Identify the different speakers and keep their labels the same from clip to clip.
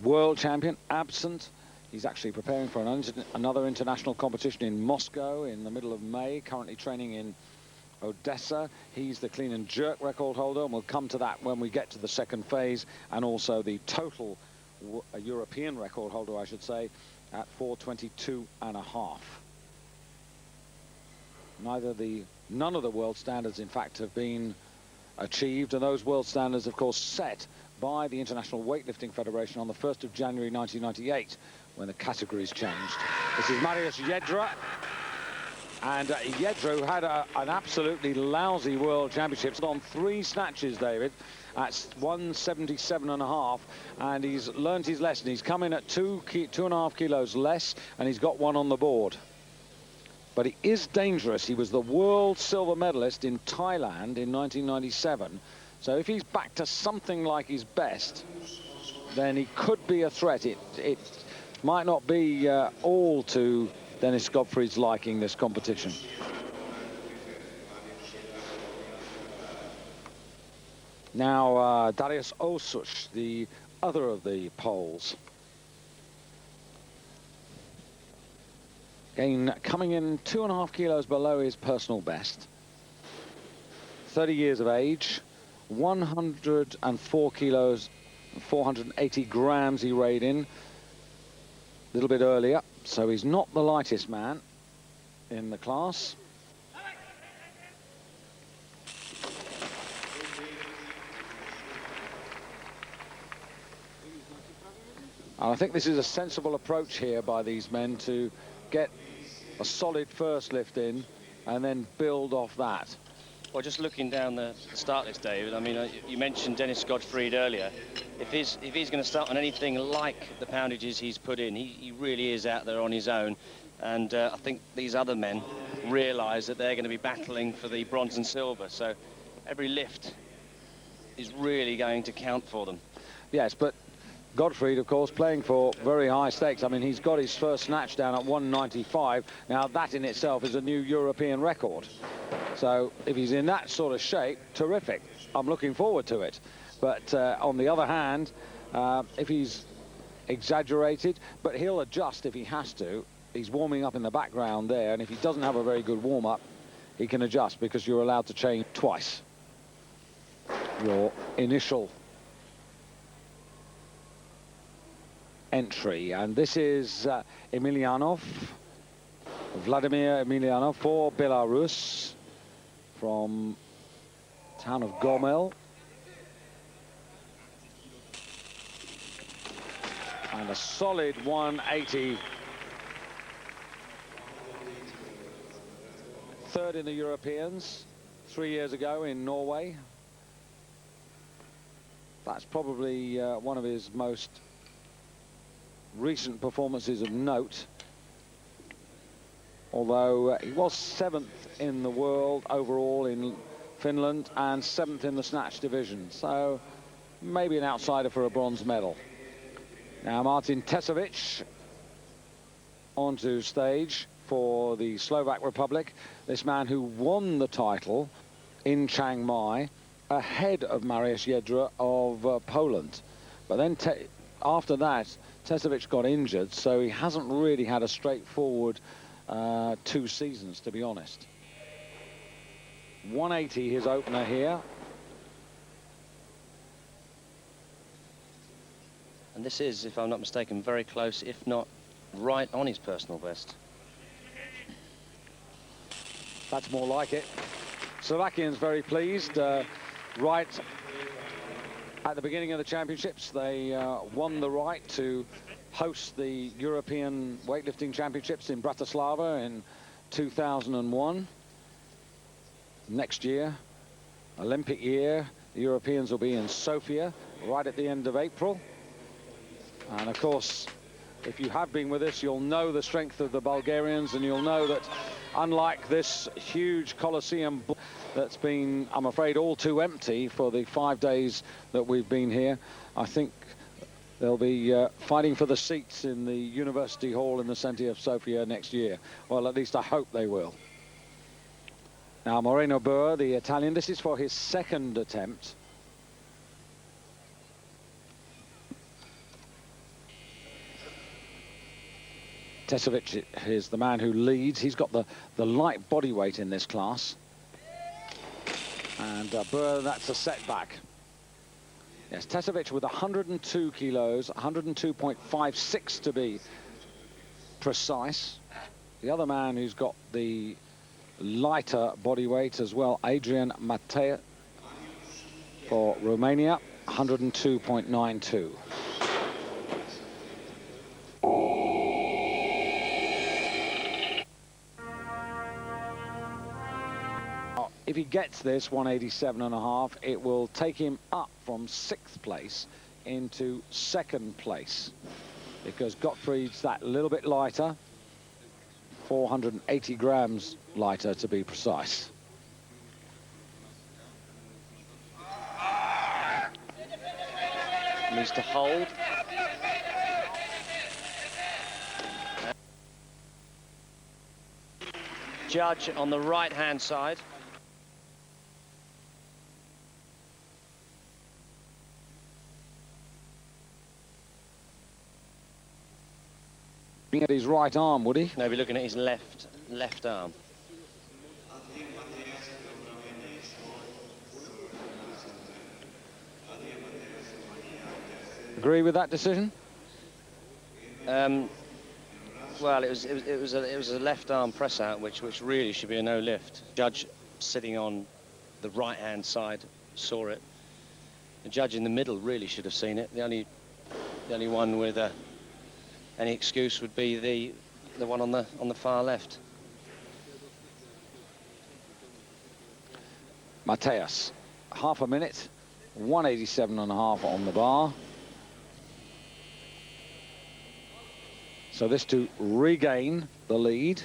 Speaker 1: world champion, absent. He's actually preparing for another international competition in Moscow in the middle of May, currently training in Odessa. He's the clean and jerk record holder, and we'll come to that when we get to the second phase, and also the total European record holder, I should say, at 4:22.5. None of the world standards, in fact, have been achieved, and those world standards, of course, set by the International Weightlifting Federation on the 1st of January 1998, when the categories changed. This is Mariusz Jedra, and Jedra, who had an absolutely lousy world championships on 3 snatches, David, at 177.5, and he's learned his lesson. He's come in at 2.5 kilos less, and he's got 1 on the board. But he is dangerous. He was the world silver medalist in Thailand in 1997. So if he's back to something like his best, then he could be a threat. It might not be all to Dennis Godfrey's liking, this competition. Now, Dariusz Osuch, the other of the Poles. Again, coming in 2.5 kilos below his personal best. 30 years of age, 104 kilos, 480 grams he weighed in a little bit earlier. So he's not the lightest man in the class. And I think this is a sensible approach here by these men to get a solid first lift in and then build off that.
Speaker 2: Well, just looking down the start list, David, I mean, you mentioned Dennis Godfrey earlier. If he's going to start on anything like the poundages he's put in, he really is out there on his own. And I think these other men realise that they're going to be battling for the bronze and silver. So every lift is really going to count for them.
Speaker 1: Yes, but Godfrey, of course, playing for very high stakes. I mean, he's got his first snatch down at 195. Now, that in itself is a new European record. So if he's in that sort of shape, terrific. I'm looking forward to it. But on the other hand, if he's exaggerated, but he'll adjust if he has to. He's warming up in the background there, and if he doesn't have a very good warm-up, he can adjust, because you're allowed to change twice your initial entry. And this is Emelianov, Vladimir Emelianov, for Belarus, from town of Gomel. And a solid 180. Third in the Europeans 3 years ago in Norway. That's probably one of his most recent performances of note, although he was 7th in the world overall in Finland and 7th in the snatch division, so maybe an outsider for a bronze medal. Now Martin Tesovic onto stage for the Slovak Republic, this man who won the title in Chiang Mai ahead of Mariusz Jedra of Poland. But then after that, Tesovic got injured, so he hasn't really had a straightforward 2 seasons, to be honest. 180 his opener here.
Speaker 2: And this is, if I'm not mistaken, very close, if not right on his personal best.
Speaker 1: That's more like it. Slovakians very pleased. Right at the beginning of the championships, they won the right to host the European Weightlifting Championships in Bratislava in 2001. Next year, Olympic year, the Europeans will be in Sofia right at the end of April. And of course, if you have been with us, you'll know the strength of the Bulgarians, and you'll know that unlike this huge Colosseum that's been, I'm afraid, all too empty for the 5 days that we've been here, I think they'll be fighting for the seats in the University Hall in the centre of Sofia next year. Well, at least I hope they will. Now, Moreno Burr, the Italian, this is for his 2nd attempt. Tesovic is the man who leads. He's got the light body weight in this class. And Burr, that's a setback. Yes, Tesovic with 102 kilos, 102.56 to be precise. The other man who's got the lighter body weight as well, Adrian Matea for Romania, 102.92. If he gets this 187.5, it will take him up from 6th place into 2nd place, because Gottfried's that little bit lighter, 480 grams lighter to be precise.
Speaker 2: Needs to hold. Judge on the right-hand side.
Speaker 1: Looking at his right arm, would he?
Speaker 2: No, be looking at his left arm.
Speaker 1: Agree with that decision?
Speaker 2: Well, it was a left arm press out, which really should be a no lift. Judge sitting on the right-hand side saw it. The judge in the middle really should have seen it. The only one with any excuse would be the one on the far left.
Speaker 1: Mateus, half a minute, 187.5 on the bar. So this to regain the lead.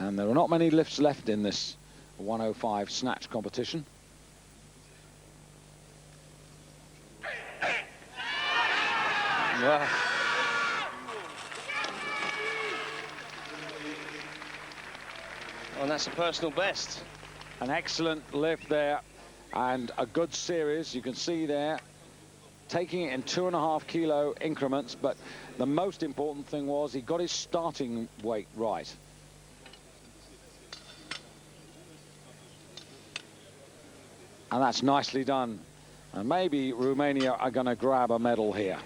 Speaker 1: And there are not many lifts left in this 105 snatch competition.
Speaker 2: Wow. Oh, and that's a personal best.
Speaker 1: An excellent lift there and a good series. You can see there, taking it in 2.5 kilo increments, but the most important thing was he got his starting weight right. And that's nicely done. And maybe Romania are going to grab a medal here.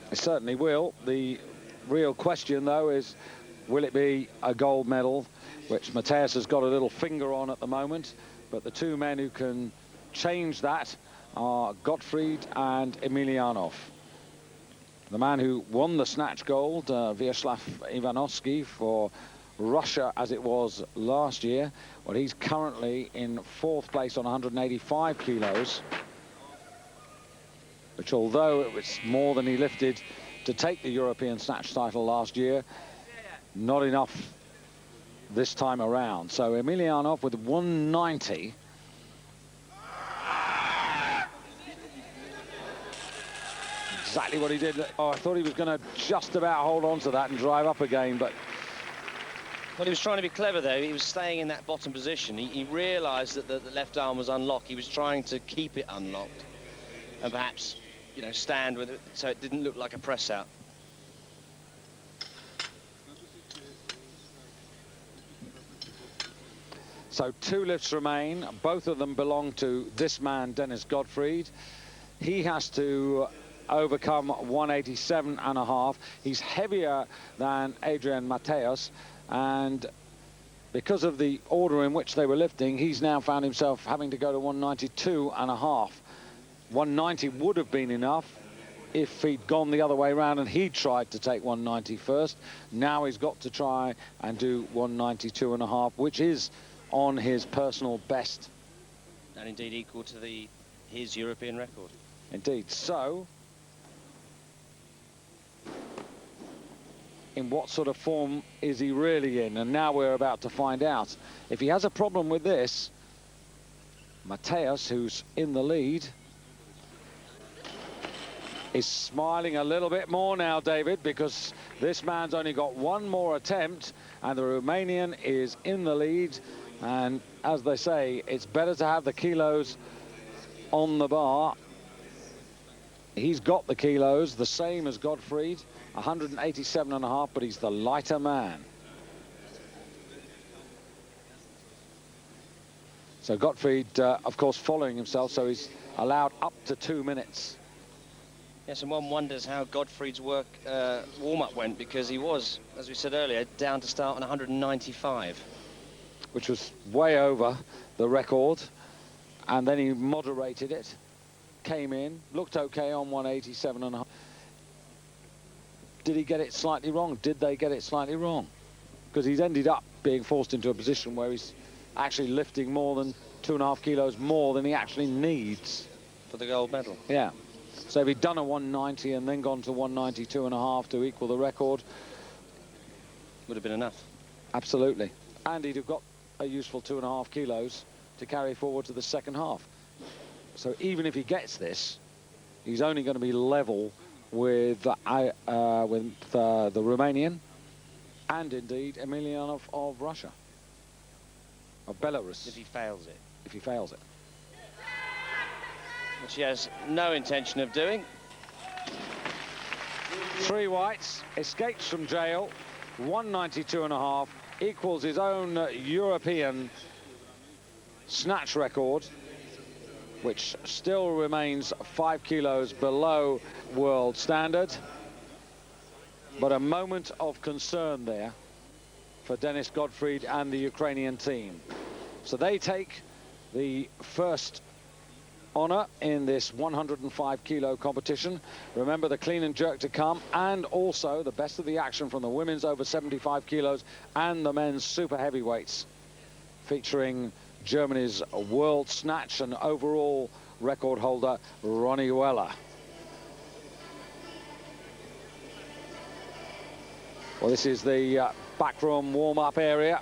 Speaker 1: They certainly will. The real question, though, is will it be a gold medal, which Mateus has got a little finger on at the moment. But the two men who can change that are Gottfried and Emilianov. The man who won the snatch gold, Vyacheslav Ivanovsky, for Russia as it was last year. Well, he's currently in 4th place on 185 kilos, which, although it was more than he lifted to take the European snatch title last year, not enough this time around. So Emilianov with 190. Exactly what he did. Oh, I thought he was going to just about hold on to that and drive up again, but...
Speaker 2: Well, he was trying to be clever there. He was staying in that bottom position. He realised that the left arm was unlocked. He was trying to keep it unlocked and perhaps, you know, stand with it so it didn't look like a press out.
Speaker 1: So 2 lifts remain. Both of them belong to this man, Dennis Gottfried. He has to overcome 187.5. He's heavier than Adrian Mateus, and because of the order in which they were lifting, he's now found himself having to go to 192.5. 190 would have been enough if he'd gone the other way around and he tried to take 190 first. Now he's got to try and do 192.5, which is on his personal best.
Speaker 2: And indeed equal to his European record.
Speaker 1: Indeed. So, in what sort of form is he really in? And now we're about to find out. If he has a problem with this, Mateus, who's in the lead, is smiling a little bit more now, David, because this man's only got one more attempt and the Romanian is in the lead. And as they say, it's better to have the kilos on the bar He's got the kilos, the same as Gottfried, 187.5, but he's the lighter man. So Gottfried, of course, following himself, so he's allowed up to 2 minutes.
Speaker 2: Yes, and one wonders how Gottfried's warm-up went, because he was, as we said earlier, down to start on 195.
Speaker 1: Which was way over the record, and then he moderated it, came in, looked okay on 187.5. Did he get it slightly wrong? Did they get it slightly wrong? Because he's ended up being forced into a position where he's actually lifting more than 2.5 kilos more than he actually needs.
Speaker 2: For the gold medal.
Speaker 1: Yeah. So if he'd done a 190 and then gone to 192.5 to equal the record,
Speaker 2: would have been enough.
Speaker 1: Absolutely. And he'd have got a useful 2.5 kilos to carry forward to the second half. So even if he gets this, he's only going to be level with the Romanian and indeed Emelianov of Russia, of Belarus.
Speaker 2: If he fails it.
Speaker 1: If he fails it.
Speaker 2: Which he has no intention of doing.
Speaker 1: 3 whites, escapes from jail, 192.5, equals his own European snatch record, which still remains 5 kilos below world standard. But a moment of concern there for Denis Gottfried and the Ukrainian team. So they take the first honor in this 105 kilo competition. Remember the clean and jerk to come, and also the best of the action from the women's over 75 kilos and the men's super heavyweights, featuring Germany's world snatch and overall record holder Ronnie Weller. Well, this is the backroom warm-up area.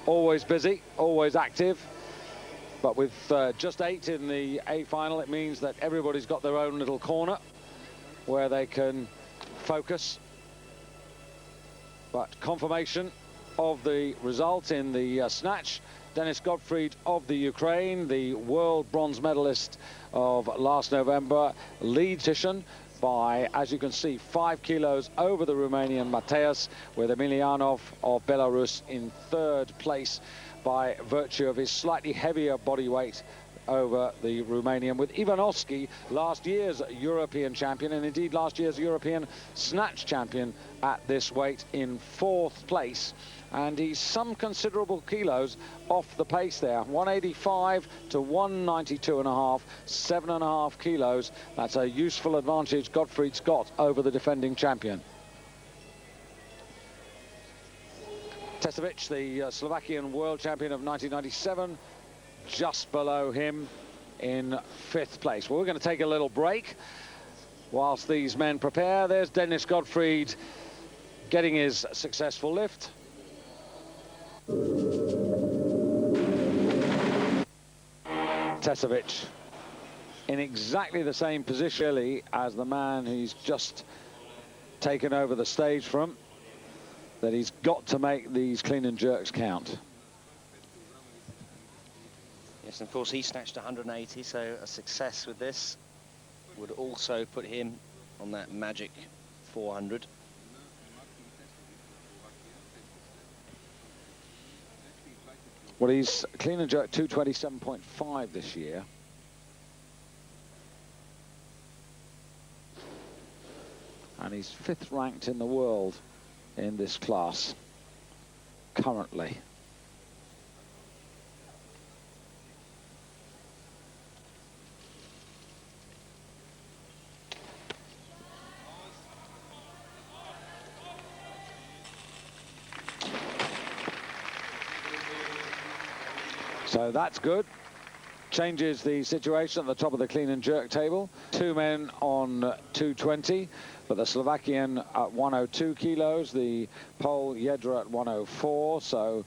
Speaker 1: Always busy, always active. But with just 8 in the A final, it means that everybody's got their own little corner where they can focus. But confirmation of the result in the snatch. Denis Gottfried of the Ukraine, the world bronze medalist of last November, leads competition by, as you can see, 5 kilos over the Romanian Mateus, with Emelianov of Belarus in 3rd place by virtue of his slightly heavier body weight over the Romanian, with Ivanovski, last year's European champion and indeed last year's European snatch champion at this weight, in 4th place. And he's some considerable kilos off the pace there. 185 to 192.5, 7.5 kilos. That's a useful advantage Gottfried's got over the defending champion. Tesovic, the Slovakian world champion of 1997, just below him in 5th place. Well, we're going to take a little break whilst these men prepare. There's Denis Gottfried getting his successful lift. Tesovic in exactly the same position really as the man he's just taken over the stage from, that he's got to make these clean and jerks count.
Speaker 2: Yes, and of course he snatched 180, so a success with this would also put him on that magic 400.
Speaker 1: Well, he's clean and jerk 227.5 this year. And he's 5th ranked in the world in this class currently. So that's good. Changes the situation at the top of the clean and jerk table. 2 men on 220, but the Slovakian at 102 kilos, the Pole Jedra at 104, so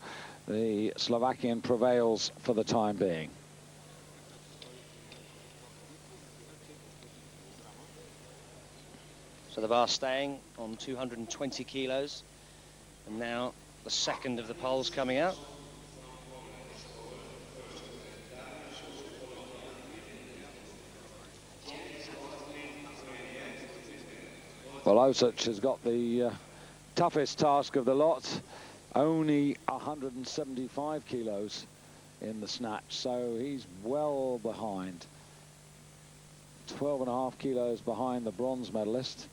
Speaker 1: the Slovakian prevails for the time being.
Speaker 2: So the bar staying on 220 kilos, and now the second of the poles coming out.
Speaker 1: Well, Osich has got the toughest task of the lot. Only 175 kilos in the snatch, so he's well behind. 12.5 kilos behind the bronze medalist.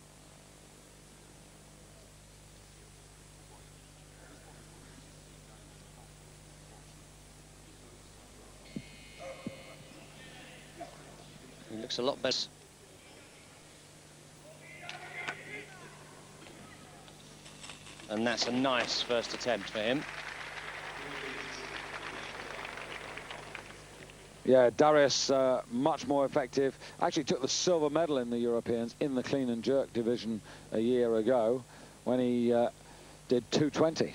Speaker 2: He looks a lot better. And that's a nice first attempt for him.
Speaker 1: Yeah, Darius much more effective. Actually took the silver medal in the Europeans in the clean and jerk division a year ago when he did 220.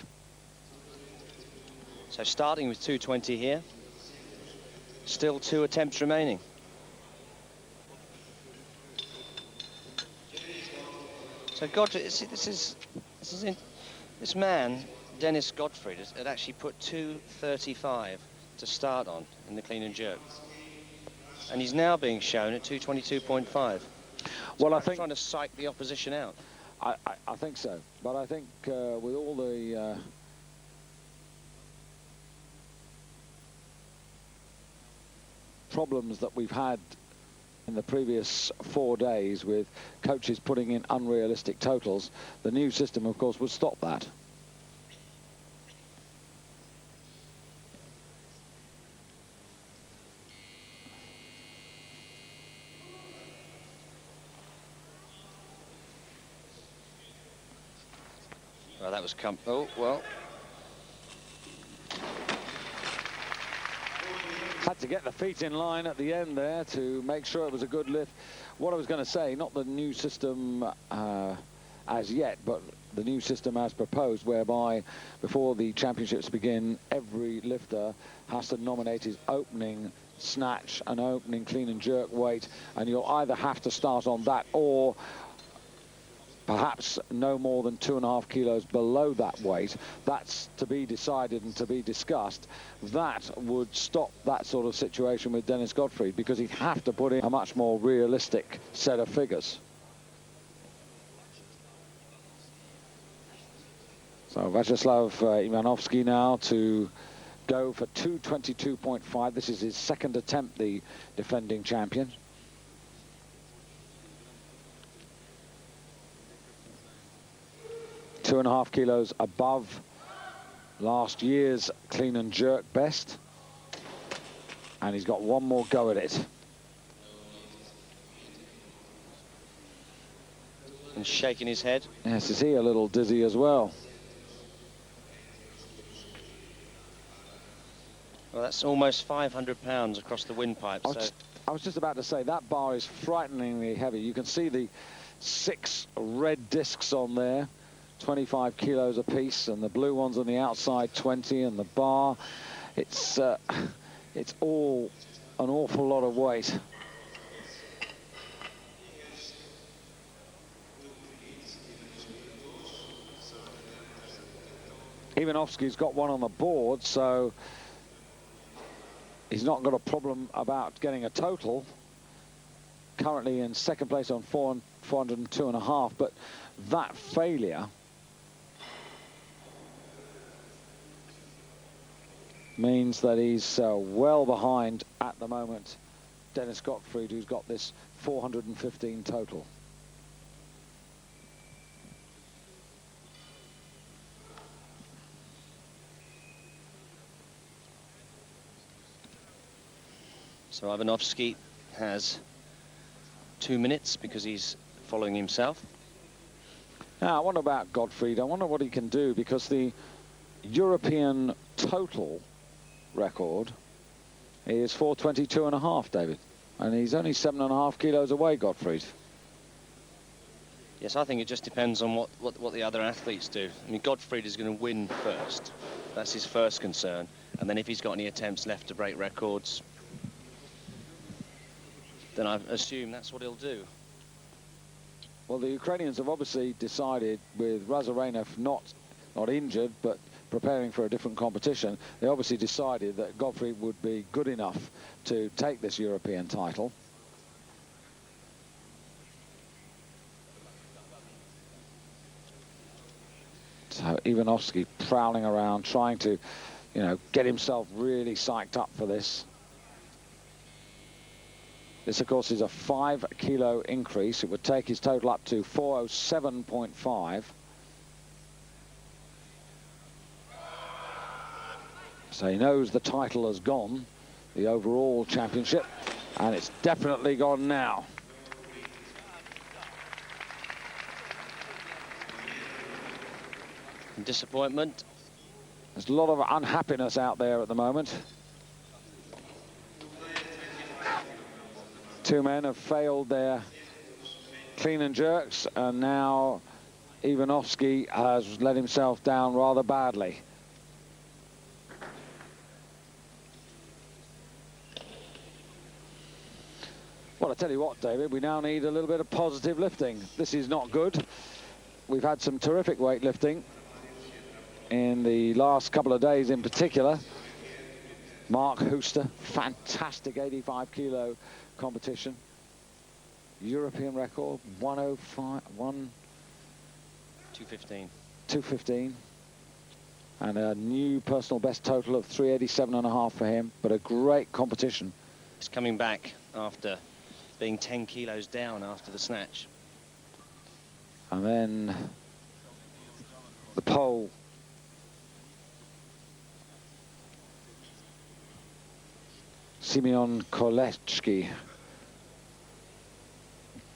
Speaker 2: So starting with 220 here. Still 2 attempts remaining. So Godfrey, this man, Dennis Godfrey, had actually put 2:35 to start on in the clean and jerk, and he's now being shown at 222.5.
Speaker 1: Well, I think
Speaker 2: trying to psych the opposition out.
Speaker 1: I think so, but I think with all the problems that we've had in the previous 4 days with coaches putting in unrealistic totals, the new system, of course, would stop that.
Speaker 2: Well, that was oh, well.
Speaker 1: Had to get the feet in line at the end there to make sure it was a good lift. What I was going to say, not the new system as yet, but the new system as proposed, whereby before the championships begin, every lifter has to nominate his opening snatch and opening clean and jerk weight, and you'll either have to start on that or perhaps no more than 2.5 kilos below that weight. That's to be decided and to be discussed. That would stop that sort of situation with Dennis Godfrey, because he'd have to put in a much more realistic set of figures. So Vyacheslav Ivanovsky now to go for 222.5. This is his second attempt, the defending champion. 2.5 kilos above last year's clean and jerk best, and he's got one more go at it.
Speaker 2: And shaking his head.
Speaker 1: Yes, is he a little dizzy as well?
Speaker 2: Well, that's almost 500 pounds across the windpipe.
Speaker 1: I was just about to say, that bar is frighteningly heavy. You can see the 6 red discs on there, 25 kilos a piece, and the blue ones on the outside 20, and the bar, it's all an awful lot of weight. Ivanovsky's got one on the board, so he's not got a problem about getting a total. Currently in second place on 402.5, but that failure means that he's well behind at the moment Dennis Gottfried, who's got this 415 total.
Speaker 2: So Ivanovsky has 2 minutes because he's following himself.
Speaker 1: Now, I wonder about Gottfried. I wonder what he can do, because the European total record is 422.5, David, and he's only 7.5 kilos away, Gottfried.
Speaker 2: Yes, I think it just depends on what the other athletes do. I mean, Gottfried is going to win first. That's his first concern. And then if he's got any attempts left to break records, then I assume that's what he'll do.
Speaker 1: Well, the Ukrainians have obviously decided, with Razarenov not injured, but preparing for a different competition, they obviously decided that Godfrey would be good enough to take this European title. So Ivanovsky prowling around, trying to, you know, get himself really psyched up for this. This, of course, is a 5 kilo increase. It would take his total up to 407.5. So he knows the title has gone, the overall championship, and it's definitely gone now.
Speaker 2: Disappointment.
Speaker 1: There's a lot of unhappiness out there at the moment. Two men have failed their clean and jerks, and now Ivanovsky has let himself down rather badly. Well, I tell you what, David, we now need a little bit of positive lifting. This is not good. We've had some terrific weightlifting in the last couple of days in particular. Mark Huster, fantastic 85 kilo competition. European record, 215. And a new personal best total of 387.5 for him, but a great competition.
Speaker 2: He's coming back after being 10 kilos down after the snatch.
Speaker 1: And then the pole. Simeon Kolechki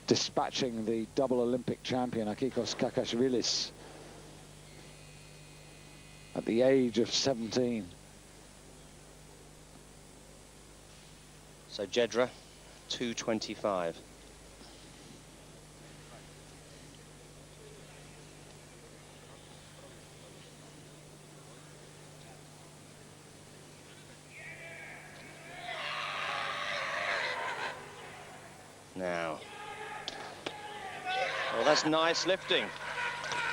Speaker 1: dispatching the double Olympic champion Akikos Kakashvilis at the age of 17.
Speaker 2: So Jedra, 225. Now, well, that's nice lifting.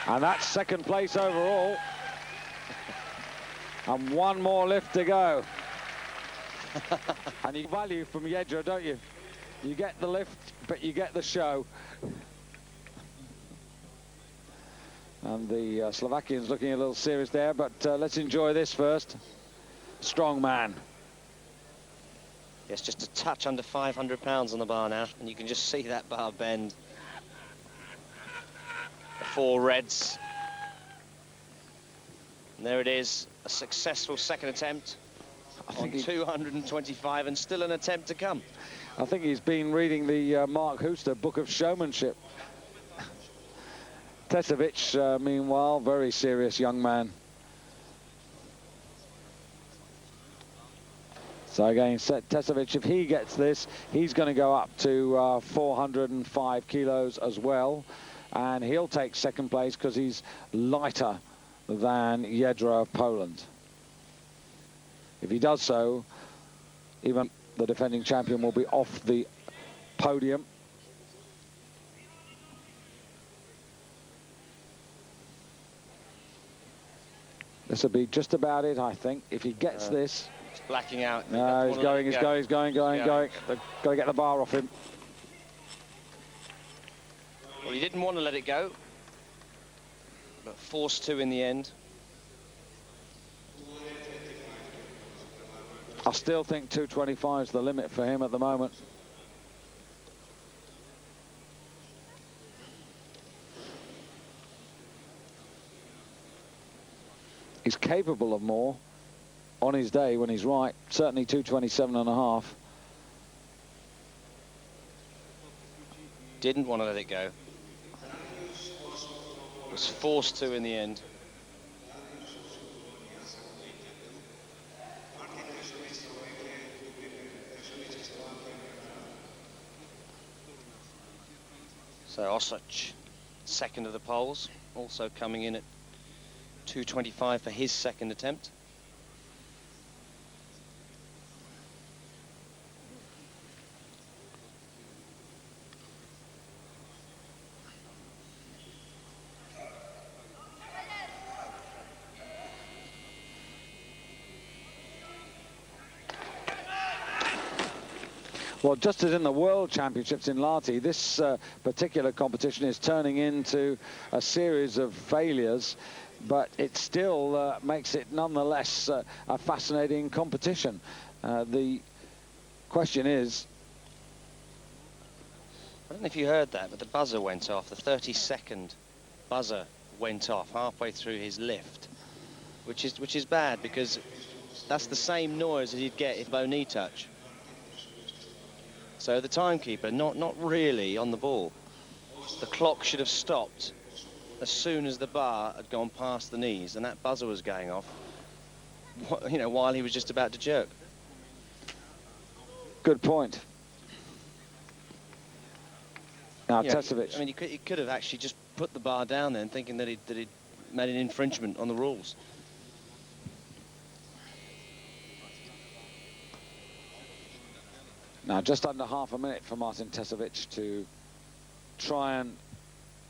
Speaker 1: And that's second place overall. And one more lift to go. And you value from Jedra, don't you? You get the lift, but you get the show. And the Slovakian's looking a little serious there, but let's enjoy this first. Strong man.
Speaker 2: Yes, just a touch under 500 pounds on the bar now, and you can just see that bar bend. The 4 reds. And there it is, a successful second attempt on 225, and still an attempt to come.
Speaker 1: I think he's been reading the Mark Huster Book of Showmanship. Tesovic, meanwhile, very serious young man. So again, Tesovic, if he gets this, he's going to go up to 405 kilos as well. And he'll take second place because he's lighter than Jedra of Poland. If he does so, even the defending champion will be off the podium. This will be just about it, I think, if he gets this.
Speaker 2: He's blacking out.
Speaker 1: No, he's going. They've got to get the bar off him.
Speaker 2: Well, he didn't want to let it go, but forced to in the end.
Speaker 1: I still think 225 is the limit for him at the moment. He's capable of more on his day when he's right. Certainly 227.5.
Speaker 2: Didn't want to let it go. Was forced to in the end. So Osich, second of the polls, also coming in at 225 for his second attempt.
Speaker 1: Well, just as in the World Championships in Lahti, this particular competition is turning into a series of failures. but it still makes it nonetheless a fascinating competition. The question is,
Speaker 2: I don't know if you heard that, but the buzzer went off. The 30-second buzzer went off halfway through his lift, which is bad, because that's the same noise as you'd get if low knee touch. So the timekeeper not really on the ball. The clock should have stopped as soon as the bar had gone past the knees, and that buzzer was going off, you know, while he was just about to jerk.
Speaker 1: Good point. Now,
Speaker 2: Yeah,
Speaker 1: Tesovic.
Speaker 2: I mean, he could have actually just put the bar down then, thinking that he'd made an infringement on the rules.
Speaker 1: Now, just under half a minute for Martin Tesovic to try and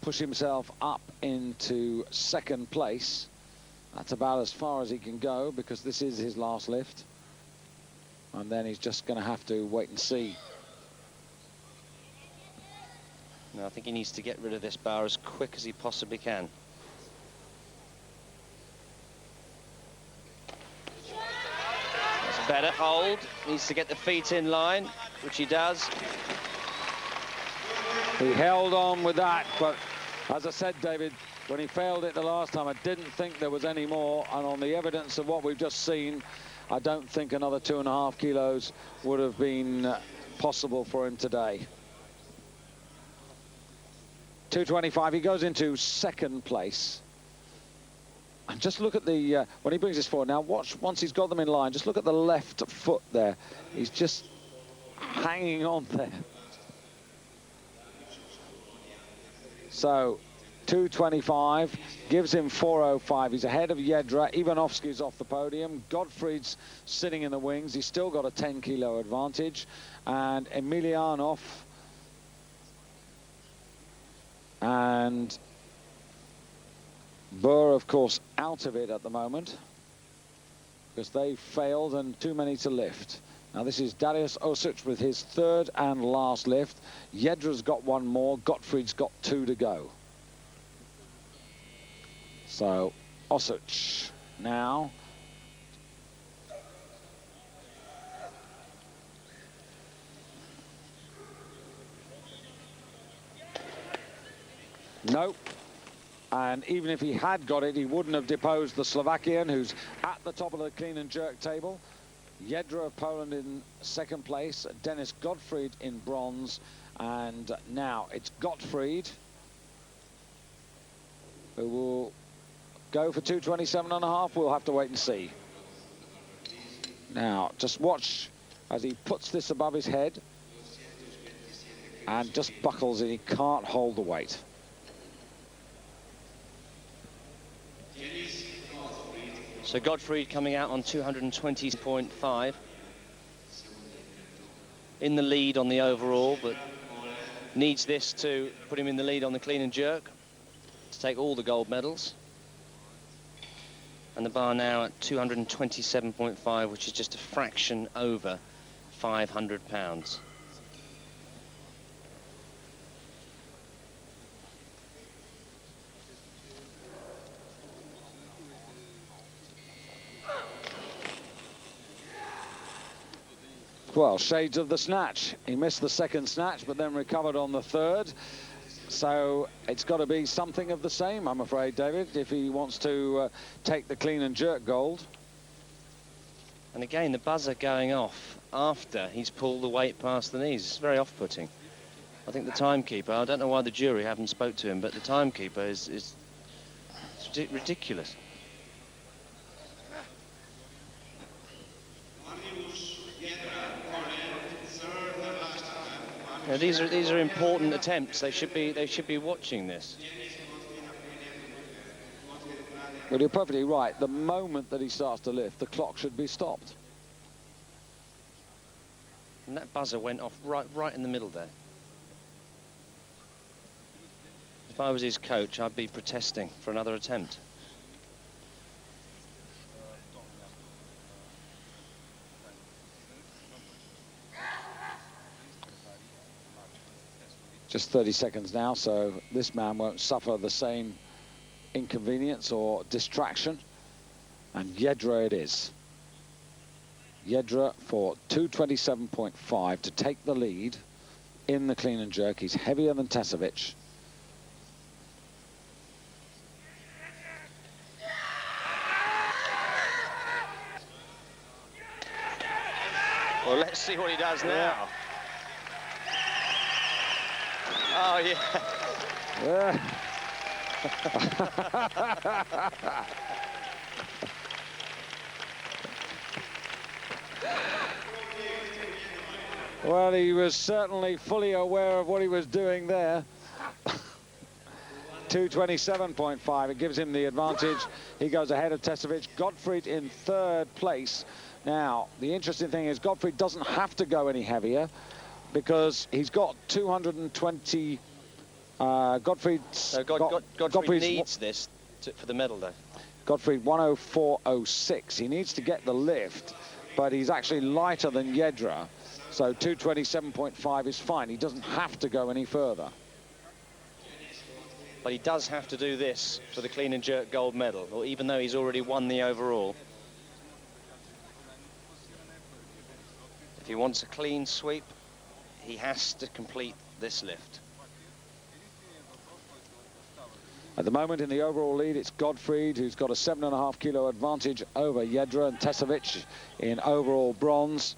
Speaker 1: push himself up into second place. That's about as far as he can go, because this is his last lift. And then he's just going to have to wait and see.
Speaker 2: No, I think he needs to get rid of this bar as quick as he possibly can. That's better. Hold. Needs to get the feet in line, which he does.
Speaker 1: He held on with that, but as I said, David, when he failed it the last time, I didn't think there was any more. And on the evidence of what we've just seen, I don't think another 2.5 kilos would have been possible for him today. 225, he goes into second place. And just look at the, when he brings this forward, now watch, once he's got them in line, just look at the left foot there. He's just hanging on there. So, 225 gives him 405. He's ahead of Jedra. Ivanovsky's off the podium. Gottfried's sitting in the wings. He's still got a 10-kilo advantage. And Emelianov and Burr, of course, out of it at the moment, because they failed and too many to lift. Now this is Darius Osic with his third and last lift. Jedra's got one more. Gottfried's got 2 to go. So Osic now. Nope. And even if he had got it, he wouldn't have deposed the Slovakian, who's at the top of the clean and jerk table. Jedra of Poland in second place, Dennis Gottfried in bronze, and now it's Gottfried who will go for 227.5. We'll have to wait and see. Now, just watch as he puts this above his head and just buckles it. He can't hold the weight.
Speaker 2: So Gottfried coming out on 220.5. In the lead on the overall, but needs this to put him in the lead on the clean and jerk to take all the gold medals. And the bar now at 227.5, which is just a fraction over 500 pounds.
Speaker 1: Well, shades of the snatch. He missed the second snatch, but then recovered on the third. So it's got to be something of the same, I'm afraid, David, if he wants to take the clean and jerk gold.
Speaker 2: And again, the buzzer going off after he's pulled the weight past the knees. It's very off-putting. I think the timekeeper, I don't know why the jury haven't spoke to him, but the timekeeper is ridiculous. Now, these are important attempts. They should be watching this.
Speaker 1: Well, you're perfectly right. The moment that he starts to lift, the clock should be stopped.
Speaker 2: And that buzzer went off right in the middle there. If I was his coach, I'd be protesting for another attempt.
Speaker 1: Just 30 seconds now, so this man won't suffer the same inconvenience or distraction. And Jedra it is. Jedra for 227.5 to take the lead in the clean and jerk. He's heavier than Tesovic.
Speaker 2: Well, let's see what he does now. Oh, yeah.
Speaker 1: Well, he was certainly fully aware of what he was doing there. 227.5, it gives him the advantage. He goes ahead of Tesovic. Gottfried in third place. Now, the interesting thing is Gottfried doesn't have to go any heavier because he's got 220. Gottfried
Speaker 2: needs this for the medal, though.
Speaker 1: Gottfried 104.06. He needs to get the lift, but he's actually lighter than Jedra. So 227.5 is fine. He doesn't have to go any further.
Speaker 2: But he does have to do this for the clean and jerk gold medal, or even though he's already won the overall. If he wants a clean sweep, he has to complete this lift.
Speaker 1: At the moment in the overall lead, it's Gottfried who's got a 7.5 kilo advantage over Jedra, and Tesovic in overall bronze.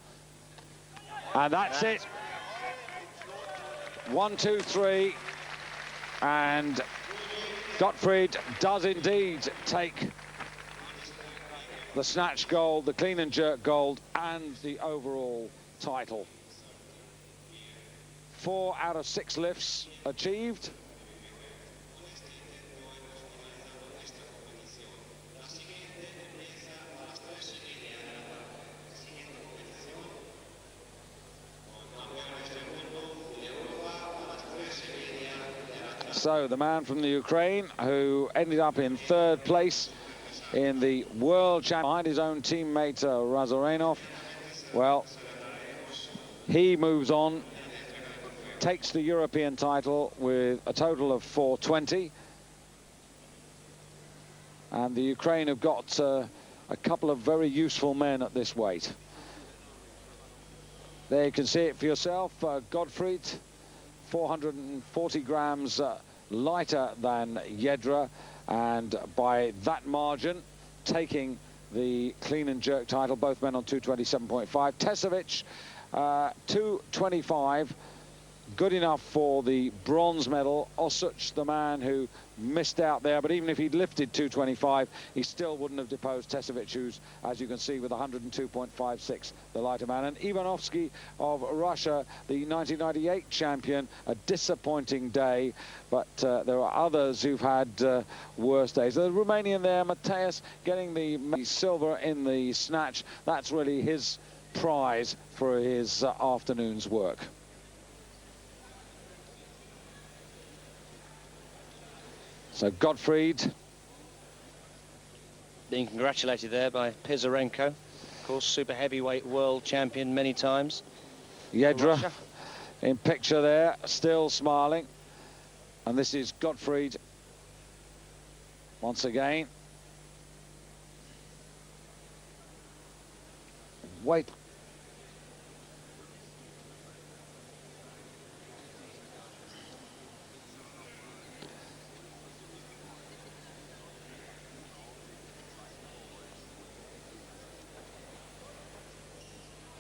Speaker 1: And that's it. 1, 2, 3. And Gottfried does indeed take the snatch gold, the clean and jerk gold, and the overall title. 4 out of 6 lifts achieved. So the man from the Ukraine who ended up in third place in the World Championship behind his own teammate Razorenov, well, he moves on, takes the European title with a total of 420. And the Ukraine have got a couple of very useful men at this weight. There you can see it for yourself. Gottfried, 440 grams lighter than Jedra, and by that margin taking the clean and jerk title, both men on 227.5. Tesovic 225, good enough for the bronze medal. Osuch, the man who missed out there, but even if he'd lifted 225, he still wouldn't have deposed Tesovic, who's, as you can see, with 102.56, the lighter man. And Ivanovsky of Russia, the 1998 champion, a disappointing day, but there are others who've had worse days. The Romanian there, Mateus, getting the silver in the snatch. That's really his prize for his afternoon's work. So Gottfried
Speaker 2: being congratulated there by Pizarenko, of course, super heavyweight world champion many times.
Speaker 1: Jedra in picture there, still smiling. And this is Gottfried once again. Wait.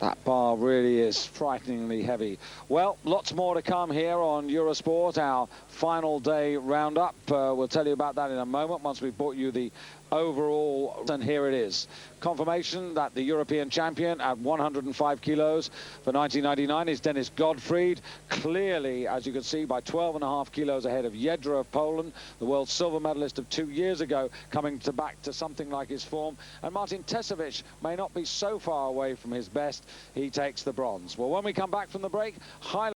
Speaker 1: That bar really is frighteningly heavy. Well, lots more to come here on Eurosport, our final day roundup. We'll tell you about that in a moment once we've brought you the overall. And here it is. Confirmation that the European champion at 105 kilos for 1999 is Denis Gottfried. Clearly, as you can see, by 12.5 kilos ahead of Jedra of Poland, the world silver medalist of 2 years ago, coming back to something like his form. And Martin Tesovic may not be so far away from his best. He takes the bronze. Well, when we come back from the break, highlight